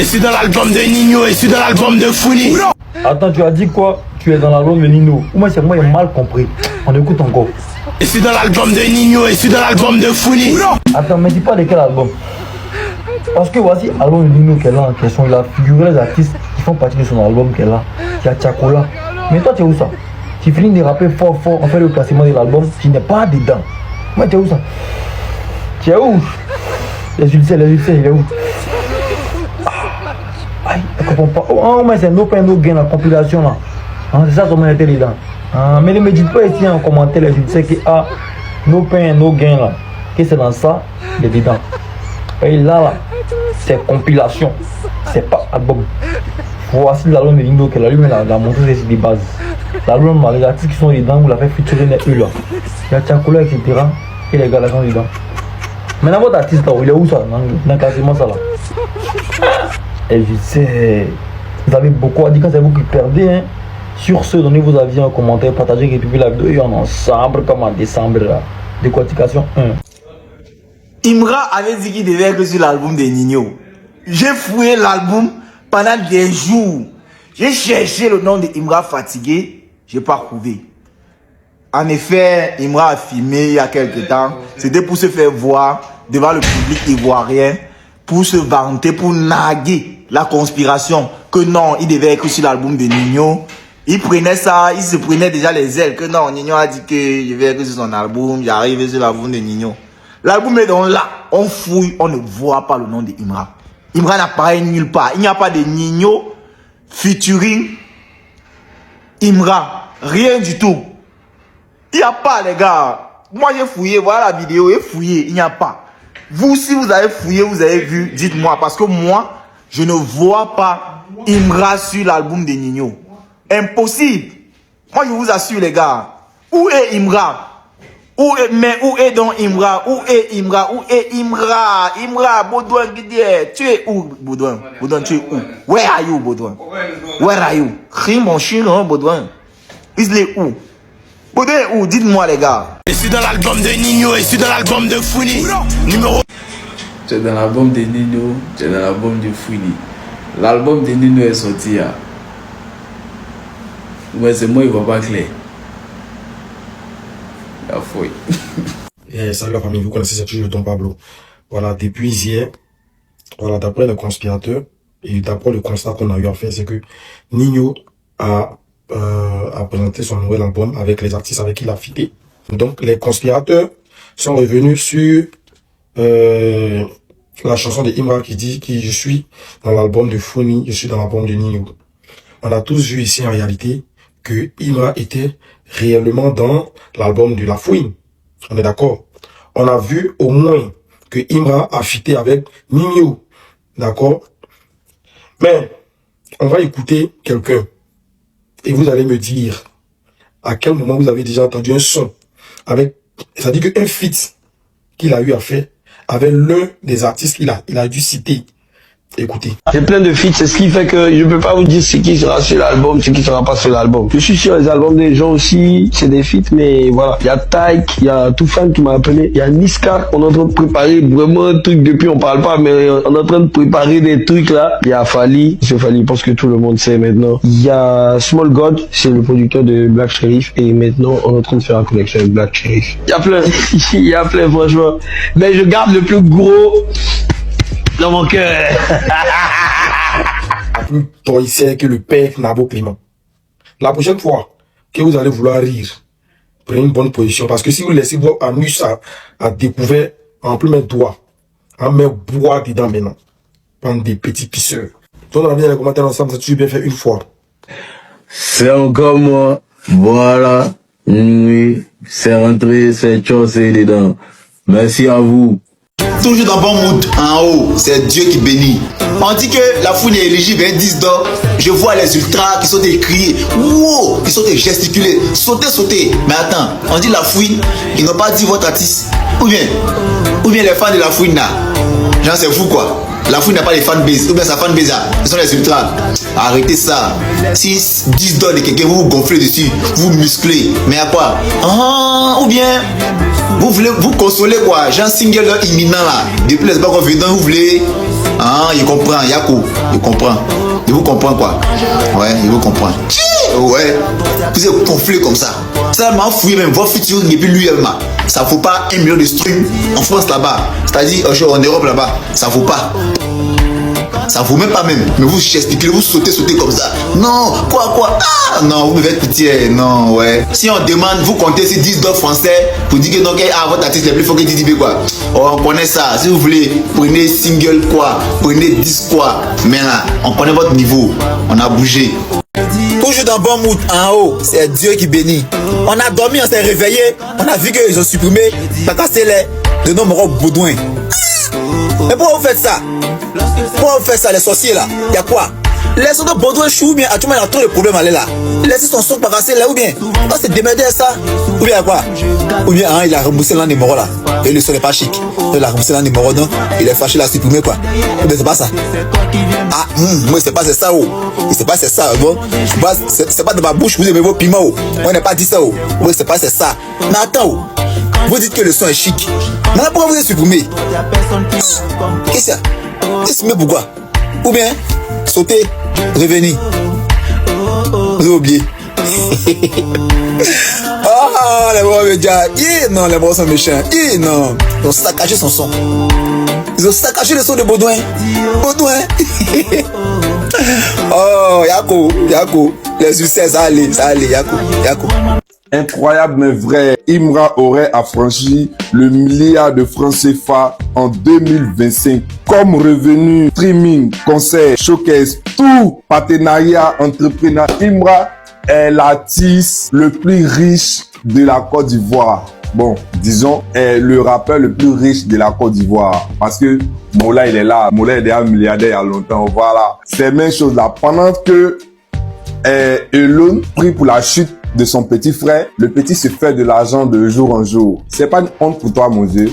Et c'est dans l'album de Nino, et c'est dans l'album de Founi. Attends, tu as dit quoi? Tu es dans l'album de Nino. Ou moi, c'est moi, j'ai mal compris. On écoute encore. Et c'est dans l'album de Nino, et c'est dans l'album de Founi. Attends, mais dis pas de quel album. Parce que voici l'album de Nino qu'elle a en question. Il a figuré les artistes qui font partie de son album qu'elle a. Il y a Tchakola. Mais toi, tu es où ça? Tu finis de rapper fort, on fait le classement de l'album. Tu n'es pas dedans. Moi, tu es où ça? Tu es où? Les ulcères, il est où? Aïe, je comprends pas. Oh, mais c'est No Pain No Gain, la compilation là. Hein, c'est ça comment on était dedans. Hein, mais ne me dites pas ici en commentaire les ulcères qui a No Pain No Gain là. Que c'est dans ça, il est dedans. Et là, c'est compilation. C'est pas album. Voici l'album de Nino qu'elle a lui, la montré des bases. L'album, les artistes qui sont dedans, vous l'avez featuré eux là. Il y a Tchakola, etc. Et les gars là sont dedans. Maintenant, votre artiste là, il est où ça? Dans quasiment ça là. Et je sais, vous avez beaucoup à dire quand c'est vous qui perdez. Hein. Sur ce, donnez vos avis en commentaire, partagez et publiez la vidéo et en ensemble comme en décembre. Décortication 1. Imra avait dit qu'il devait être sur l'album de Nino. J'ai fouillé l'album pendant des jours. J'ai cherché le nom de Imra fatigué, j'ai pas trouvé. En effet, Imra a filmé il y a quelques temps. C'était pour se faire voir devant le public ivoirien, pour se vanter, pour narguer la conspiration que non, il devait être sur l'album de Nino. Il prenait ça, il se prenait déjà les ailes que non, Nino a dit qu'il devait être sur son album, il arrive sur l'album de Nino. L'album est donc là, on fouille, on ne voit pas le nom de Imra. Imra n'apparaît nulle part. Il n'y a pas de Nino featuring Imra. Rien du tout. Il n'y a pas, les gars. Moi, j'ai fouillé, voilà la vidéo, j'ai fouillé, il n'y a pas. Vous, si vous avez fouillé, vous avez vu, dites-moi. Parce que moi, je ne vois pas Imra sur l'album de Nino. Impossible. Moi, je vous assure, les gars. Où est Imra? Où est donc Imra? Où est Imra? Où est Imra? Imra, Baudouin, tu es où, Baudouin? Baudouin, tu es où? Where are you, Baudouin? Where are you? Rim, mon chien, hein, Baudouin. Il est où? Baudouin est où? Dites-moi, les gars. Et c'est dans l'album de Nino, et c'est dans l'album de Founi. Numéro. Tu es dans l'album de Nino, tu es dans l'album de Founi. L'album de Nino est sorti là. Ouais, c'est moi, il va pas clair. La fouille. Salut la famille, vous connaissez, c'est toujours le Don Pablo. Voilà, depuis hier, voilà, d'après le conspirateur et d'après le constat qu'on a eu à faire, c'est que Nino a présenté son nouvel album avec les artistes avec qui il a fité. Donc les conspirateurs sont revenus sur la chanson de Imra qui dit que je suis dans l'album de Founi, je suis dans l'album de Nino. On a tous vu ici en réalité que Imra était réellement dans l'album de La Fouine. On est d'accord? On a vu au moins que Imra a fité avec Nino. D'accord? Mais on va écouter quelqu'un et vous allez me dire à quel moment vous avez déjà entendu un son avec, c'est-à-dire qu'un feat qu'il a eu à faire avec l'un des artistes qu'il a dû citer. Écoutez. J'ai plein de feats, c'est ce qui fait que je peux pas vous dire ce qui sera sur l'album, ce qui sera pas sur l'album. Je suis sur les albums des gens aussi, c'est des feats, mais voilà. Il y a Taïk, il y a Toufan qui m'a appelé, il y a Niska, on est en train de préparer vraiment un truc depuis, on parle pas, mais on est en train de préparer des trucs là. Il y a Fali, c'est Fali, parce que tout le monde sait maintenant. Il y a Small God, c'est le producteur de Black Sherif, et maintenant on est en train de faire la connexion avec Black Sherif. Il y a plein, franchement. Mais je garde le plus gros dans mon cœur. Plus toïsé que le père Nabo Clément. La prochaine fois que vous allez vouloir rire, prenez une bonne position. Parce que si vous laissez vos anus à découvert, en plus mettre doigt, en mettre bois dedans maintenant. Bande des petits pisseurs. Donc on a bien les commentaires ensemble, c'est toujours bien fait une fois. C'est encore moi. Voilà. Oui. C'est rentré, c'est chaussé dedans. Merci à vous. Toujours dans bon mood, en haut, c'est Dieu qui bénit. On dit que la foule est éligible, 10 d'or. Je vois les ultras qui sont écriés, wow, qui sont gesticulés, sauter. Mais attends, on dit la fouine, ils n'ont pas dit votre artiste. Ou bien les fans de la fouine là. Genre c'est fou quoi. La fouine n'a pas les fanbase, ou bien sa fanbase là, ce sont les ultras. Arrêtez ça. Si 10 dollars de quelqu'un, vous gonflez dessus, vous musclez. Mais à quoi? Ou bien vous voulez vous consoler quoi? Genre single imminent là. Depuis les bacs en venant, vous voulez Ah, il comprend, Yako, il comprend. Il vous comprend quoi? Ouais, il vous comprend. Ouais, vous êtes conflit comme ça. Ça m'a fouillé même, votre futur et puis lui, ça vaut pas 1 million de streams en France là-bas. C'est-à-dire en Europe là-bas, ça vaut pas. Ça vaut même pas même. Mais vous expliquez, vous sautez comme ça. Non, quoi? Ah, non, vous me faites pitié. Non, ouais. Si on demande, vous comptez ces 10 dollars français pour dire que non, votre artiste est plus fort que Didi quoi. Oh, on connaît ça. Si vous voulez, prenez single quoi, prenez 10 quoi. Mais là, on connaît votre niveau. On a bougé. Toujours dans bon mood en haut, c'est Dieu qui bénit. On a dormi, on s'est réveillé, on a vu qu'ils ont supprimé le nom Moro Baudouin. Mais pourquoi vous faites ça? Pourquoi vous faites ça, les sorciers là? Y'a quoi? Laissez de Baudouin chou ou bien actuellement il y a trop de problèmes aller là. Laissez son son passer là ou bien? On s'est démerdé ça. Ou bien quoi? Ou bien hein, il a remboursé l'un numéro là. Et le son n'est pas chic. Il a remboursé l'un numéro non. Il est fâché, il a supprimé quoi. Mais c'est pas ça. Ah, moi c'est pas ça oh. C'est pas ça bon. C'est pas de ma bouche, vous aimez vos piments oh. On n'est pas dit ça oh. Oui c'est pas ça. Mais attends oh. Vous dites que le son est chic. Mais pourquoi vous êtes supprimé? Qu'est-ce que c'est? Supprimé pourquoi? Ou bien sauter, revenir. Vous avez oublié. Ah, les bons médias. Non, les bons sont méchants. Non. Ils ont saccagé son son. Ils ont saccagé le son de Baudouin. Oh, Yako. Les succès, ça allait, Yako. Incroyable mais vrai, Imra aurait affranchi le milliard de francs CFA en 2025. Comme revenu, streaming, concert, showcase, tout partenariat, entrepreneur, Imra est l'artiste le plus riche de la Côte d'Ivoire. Bon, disons, est le rappeur le plus riche de la Côte d'Ivoire. Parce que Mola, il est là. Mola est déjà milliardaire il y a longtemps. Voilà. C'est la même chose là. Pendant que Elon prie pour la chute de son petit frère, le petit se fait de l'argent de jour en jour. C'est pas une honte pour toi, mon Dieu.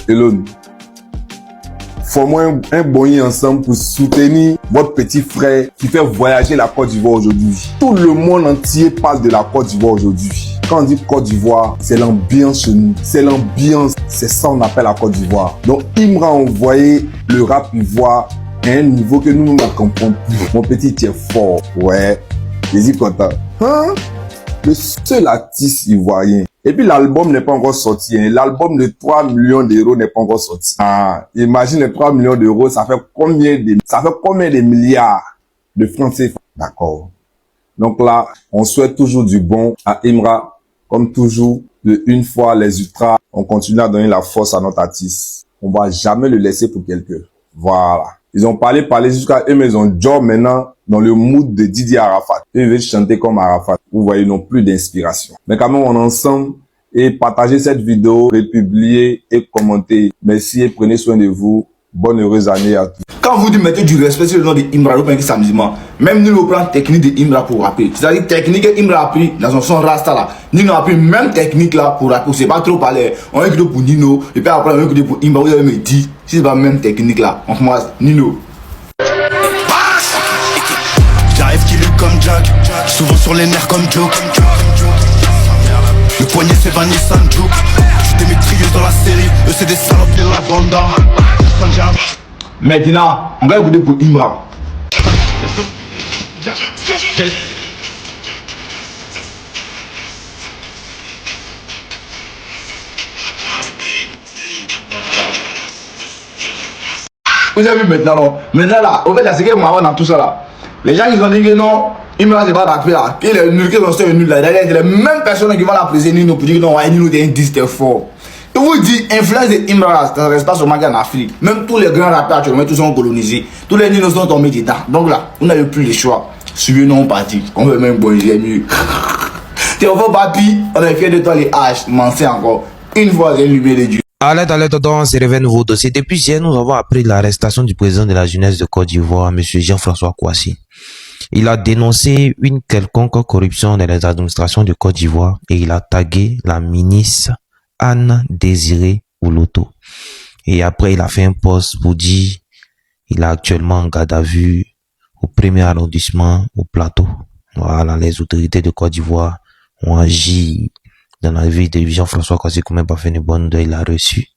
Elon, formons un bonnet ensemble pour soutenir votre petit frère qui fait voyager la Côte d'Ivoire aujourd'hui. Tout le monde entier parle de la Côte d'Ivoire aujourd'hui. Quand on dit Côte d'Ivoire, c'est l'ambiance chez nous. C'est l'ambiance. C'est ça qu'on appelle la Côte d'Ivoire. Donc, il m'a envoyé le rap ivoire à un niveau que nous ne comprenons plus. Mon petit est fort. Ouais. Je suis content. Hein? Le seul artiste ivoirien. Et puis l'album n'est pas encore sorti. Hein. L'album de 3 millions d'euros n'est pas encore sorti. Ah, imagine les 3 millions d'euros, ça fait combien de milliards de francs CFA? D'accord. Donc là, on souhaite toujours du bon à Imra. Comme toujours, de une fois les ultras, on continue à donner la force à notre artiste. On va jamais le laisser pour quelqu'un. Voilà. Ils ont parlé jusqu'à eux, mais ils ont job maintenant dans le mood de Didier Arafat. Ils veulent chanter comme Arafat. Vous voyez, ils n'ont plus d'inspiration. Mais quand même, on est ensemble et partagez cette vidéo, republiez et commentez. Merci et prenez soin de vous. Bonne heureuse année à tous. Quand vous dites mettez du respect sur le nom de Imra, vous pensez que c'est amusement. Même nous, on prend technique de Imra pour rapper. C'est-à-dire technique que Imra a appris dans son son Rasta là. Nino a appris même technique là pour rapper. C'est pas trop parler. On a écouté pour Nino, et puis après on a écouté pour Imra. Vous avez me dit, si c'est pas même technique là, on commence Nino. J'arrive qui lutte comme Jack, souvent sur les nerfs comme Joe. Le poignet c'est Vanessa Joe. J'étais maîtrise dans la série, eux c'est des salopes de la banda. Maintenant, on va écouter pour Imra. Vous avez vu maintenant, non? Maintenant là, au fait, c'est que Marwan dans tout ça là. Les gens qui ont dit que non, Imra c'est pas rapper là. Il est nul, qu'ils ont fait nul là. Derrière, c'est les mêmes personnes qui vont l'appraiser Nino pour dire que non, Nino est un disque fort. Je vous dis, influence de Imra, ça ne reste pas seulement en Afrique. Même tous les grands rappeurs actuellement, tous sont colonisés. Tous les Ninos sont tombés dedans. Donc là, vous n'avez plus le choix. Suivez nos partis. On veut même bon, il est mieux. T'es au papi, on est fiers de toi les haches, m'en sais encore. Une fois, j'ai allumé les dieux. Alerte, on se réveille nouveau dossier. Depuis hier, nous avons appris l'arrestation du président de la jeunesse de Côte d'Ivoire, M. Jean-François Kouassi. Il a dénoncé une quelconque corruption dans les administrations de Côte d'Ivoire et il a tagué la ministre Anne Désiré Ouloto. Et après, il a fait un post pour dire il est actuellement en garde à vue au premier arrondissement au plateau. Voilà, les autorités de Côte d'Ivoire ont agi dans la vie de Jean-François Kouassi comme un parfait de bonne, il l'a reçu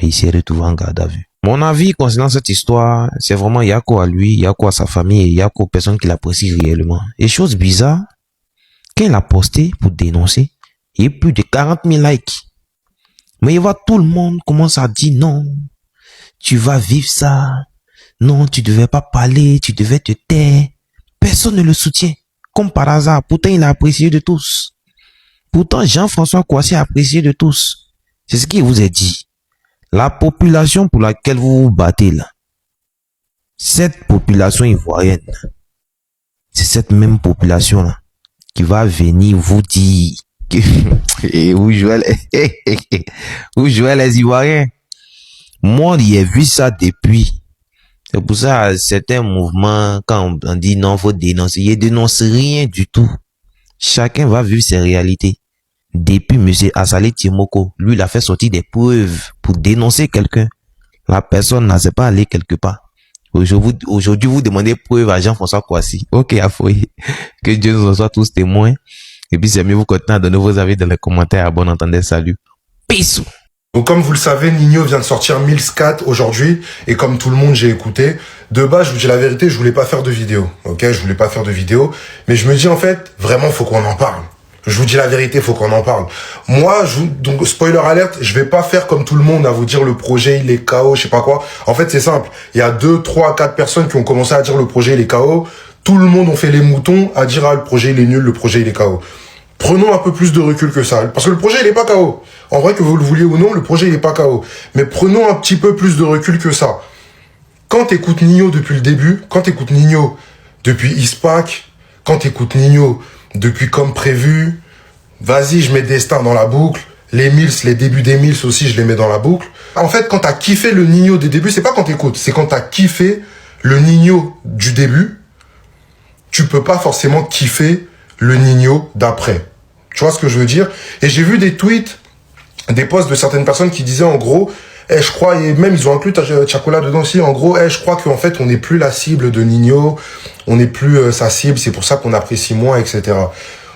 et il s'est retrouvé en garde à vue. Mon avis concernant cette histoire, c'est vraiment Yako à lui, Yako à sa famille et Yako aux personnes qui l'apprécient réellement. Et chose bizarre, quand il a posté pour dénoncer, il y a eu plus de 40 000 likes. Mais il voit tout le monde commence à dire non, tu vas vivre ça, non, tu devais pas parler, tu devais te taire. Personne ne le soutient, comme par hasard. Pourtant, il est apprécié de tous. Pourtant, Jean-François Kouassi est apprécié de tous. C'est ce qu'il vous a dit. La population pour laquelle vous vous battez là, cette population ivoirienne, c'est cette même population là qui va venir vous dire que et vous jouez les Ivoiriens. Moi, j'ai vu ça depuis. C'est pour ça, certains mouvements, quand on dit non, faut dénoncer, ils dénoncent rien du tout. Chacun va vivre ses réalités. Depuis M. Assalé Timoko, lui, il a fait sortir des preuves pour dénoncer quelqu'un. La personne n'a pas allé quelque part. Aujourd'hui, vous demandez preuve à Jean-François Kouassi. Ok, Afoye. Que Dieu nous en soit tous témoins. Et puis, c'est mieux vous continuer à donner vos avis dans les commentaires. À bon entendeur, salut. Peace. Donc comme vous le savez, Ninho vient de sortir Mills 4 aujourd'hui, et comme tout le monde, j'ai écouté. De base, je vous dis la vérité, je voulais pas faire de vidéo, ok, je voulais pas faire de vidéo, mais je me dis en fait, vraiment, faut qu'on en parle. Je vous dis la vérité, faut qu'on en parle. Moi, donc spoiler alerte, je vais pas faire comme tout le monde à vous dire le projet il est KO, je sais pas quoi. En fait, c'est simple. Il y a 2, 3, 4 personnes qui ont commencé à dire le projet il est KO. Tout le monde ont fait les moutons à dire ah le projet il est nul, le projet il est KO. Prenons un peu plus de recul que ça. Parce que le projet, il est pas KO. En vrai, que vous le vouliez ou non, le projet, il est pas KO. Mais prenons un petit peu plus de recul que ça. Quand t'écoutes Ninho depuis le début, quand t'écoutes Ninho depuis Ispac, quand t'écoutes Ninho depuis Comme Prévu, vas-y, je mets Destin dans la boucle. Les Mills, les débuts des Mills aussi, je les mets dans la boucle. En fait, quand t'as kiffé le Ninho des débuts, c'est pas quand t'écoutes, c'est quand t'as kiffé le Ninho du début, tu peux pas forcément kiffer le Ninho d'après. Tu vois ce que je veux dire? Et j'ai vu des tweets, des posts de certaines personnes qui disaient en gros, je crois, et même ils ont inclus Chacola dedans aussi, en gros, je crois qu'en fait on n'est plus la cible de Ninho, on n'est plus sa cible, c'est pour ça qu'on apprécie moins, etc.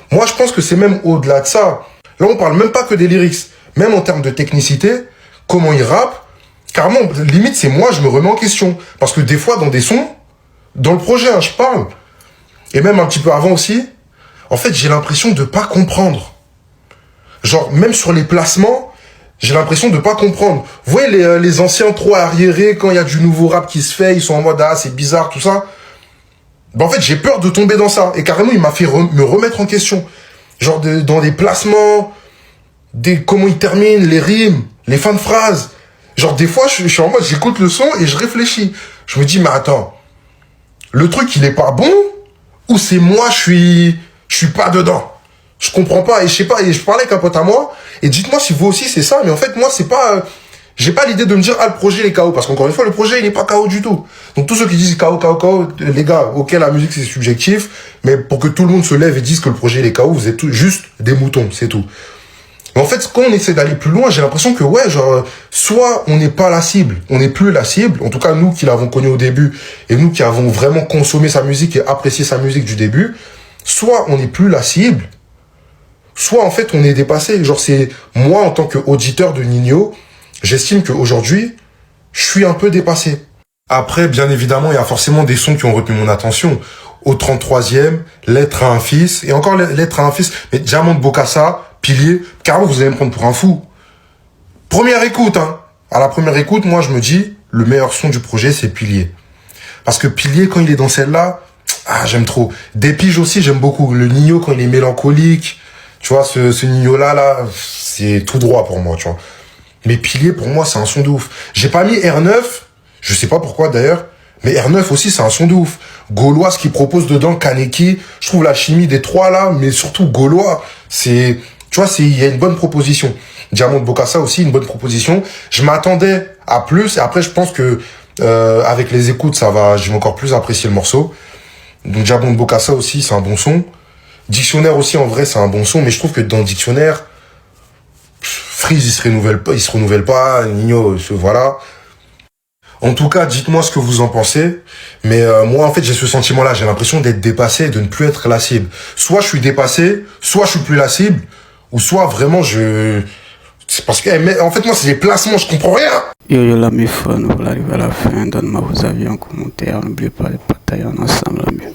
Moi je pense que c'est même au-delà de ça. Là on parle même pas que des lyrics, même en termes de technicité, comment ils rappent, carrément, limite c'est moi je me remets en question. Parce que des fois dans des sons, dans le projet je parle, et même un petit peu avant aussi, en fait, j'ai l'impression de pas comprendre. Genre, même sur les placements, j'ai l'impression de pas comprendre. Vous voyez les anciens trop arriérés, quand il y a du nouveau rap qui se fait, ils sont en mode, ah, c'est bizarre, tout ça. Ben, en fait, j'ai peur de tomber dans ça. Et carrément, il m'a fait me remettre en question. Genre, dans les placements, comment ils terminent, les rimes, les fins de phrases. Genre, des fois, je suis en mode, j'écoute le son et je réfléchis. Je me dis, mais attends, le truc, il est pas bon? Ou c'est moi, je suis pas dedans. Je comprends pas. Et je sais pas, et je parlais avec un pote à moi, et dites-moi si vous aussi c'est ça, mais en fait, moi, c'est pas, j'ai pas l'idée de me dire, ah, le projet il est KO. Parce qu'encore une fois, le projet, il est pas KO du tout. Donc, tous ceux qui disent KO, KO, KO, les gars, ok, la musique, c'est subjectif, mais pour que tout le monde se lève et dise que le projet, il est KO, vous êtes juste des moutons, c'est tout. Mais en fait, quand on essaie d'aller plus loin, j'ai l'impression que, ouais, genre, soit on n'est pas la cible, on n'est plus la cible, en tout cas, nous qui l'avons connu au début, et nous qui avons vraiment consommé sa musique et apprécié sa musique du début, soit on n'est plus la cible, soit en fait on est dépassé. Genre c'est moi en tant qu'auditeur de Ninho, j'estime qu'aujourd'hui, je suis un peu dépassé. Après, bien évidemment, il y a forcément des sons qui ont retenu mon attention. Au 33e, Lettre à un fils, et encore Lettre à un fils, mais Diamant de Bokassa, Pilier, carrément vous allez me prendre pour un fou. Première écoute, hein. À la première écoute, moi je me dis, le meilleur son du projet c'est Pilier. Parce que Pilier, quand il est dans celle-là, ah, j'aime trop. Des piges aussi, j'aime beaucoup. Le Ninho, quand il est mélancolique, tu vois, ce Ninho-là, c'est tout droit pour moi, tu vois. Mais Pilier, pour moi, c'est un son de ouf. J'ai pas mis R9, je sais pas pourquoi d'ailleurs, mais R9 aussi, c'est un son de ouf. Gaulois, ce qu'il propose dedans, Kaneki, je trouve la chimie des trois là, mais surtout Gaulois, c'est, tu vois, il y a une bonne proposition. Diamant de Bokassa aussi, une bonne proposition. Je m'attendais à plus, et après, je pense que, avec les écoutes, je vais encore plus apprécier le morceau. Donc Diamant de Bokassa aussi, c'est un bon son. Dictionnaire aussi, en vrai, c'est un bon son, mais je trouve que dans Dictionnaire, Freeze, il se renouvelle pas, Ninho, voilà. En tout cas, dites-moi ce que vous en pensez, mais moi, en fait, j'ai ce sentiment-là, j'ai l'impression d'être dépassé et de ne plus être la cible. Soit je suis dépassé, soit je suis plus la cible, ou soit vraiment C'est parce que, en fait, moi, c'est les placements, je comprends rien. Yo, l'ami fun, vous arrivez à la fin, donne-moi vos avis en commentaire. N'oubliez pas de partager ensemble, l'ami.